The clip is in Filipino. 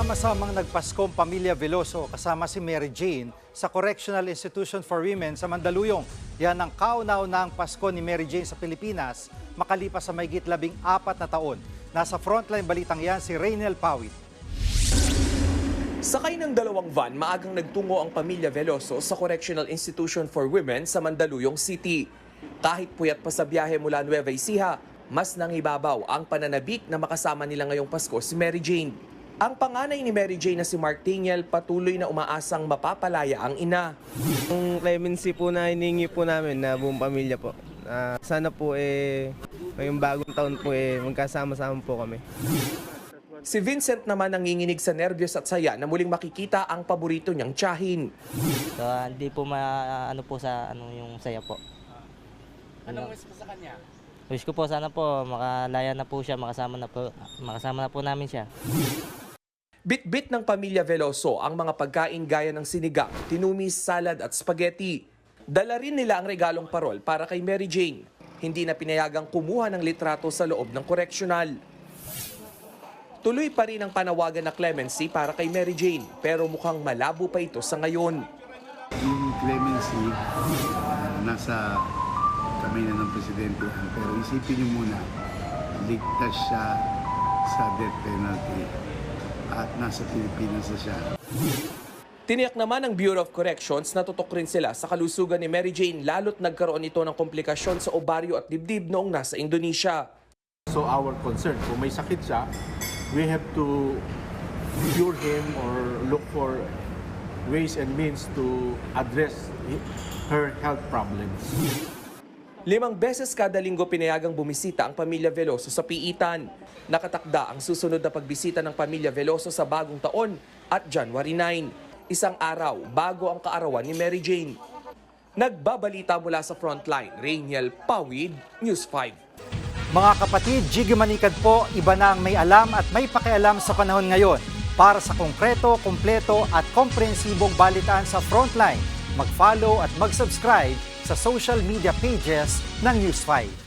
Sama-samang nagpaskong pamilya Veloso kasama si Mary Jane sa Correctional Institution for Women sa Mandaluyong. Yan ang kauna-unahang Pasko ni Mary Jane sa Pilipinas makalipas sa mahigit 14 na taon. Nasa frontline balitang yan si Raynel Pawit. Sakay ng dalawang van, maagang nagtungo ang pamilya Veloso sa Correctional Institution for Women sa Mandaluyong City. Kahit puyat pa sa biyahe mula Nueva Ecija, mas nangibabaw ang pananabik na makasama nila ngayong Pasko si Mary Jane. Ang panganay ni Mary Jane na si Mark Daniel patuloy na umaasang mapapalaya ang ina. Ang clemency po na hiningi po namin na buong pamilya po. Sana po ngayong bagong taon po magkasama-sama po kami. Si Vincent naman nanginginig sa nervyos at saya na muling makikita ang paborito niyang tiyahin. So, hindi po ano po sa yung saya po. Anong wish mo sa kanya? Wish ko po sana po makalaya na po siya, makasama na po namin siya. Bit-bit ng pamilya Veloso ang mga pagkain gaya ng sinigang, tinumis, salad at spaghetti. Dala rin nila ang regalong parol para kay Mary Jane. Hindi na pinayagang kumuha ng litrato sa loob ng correctional. Tuloy pa rin ang panawagan na clemency para kay Mary Jane, pero mukhang malabo pa ito sa ngayon. Yung clemency, nasa kamay na ng presidente, pero isipin niyo muna, ligtas siya sa death penalty at nasa Pilipinas na siya. Tiniyak naman ng Bureau of Corrections na tutok rin sila sa kalusugan ni Mary Jane lalo't nagkaroon ito ng komplikasyon sa obaryo at dibdib noong nasa Indonesia. So our concern, kung may sakit siya, we have to cure him or look for ways and means to address her health problems. 5 beses kada linggo pinayagang bumisita ang pamilya Veloso sa Piitan. Nakatakda ang susunod na pagbisita ng pamilya Veloso sa bagong taon at January 9, isang araw bago ang kaarawan ni Mary Jane. Nagbabalita mula sa frontline, Raynel Pawid, News 5. Mga kapatid, Jiggy Manikad po, iba na ang may alam at may pakialam sa panahon ngayon. Para sa konkreto, kumpleto at komprehensibong balitaan sa frontline, mag-follow at mag-subscribe sa social media pages ng News 5.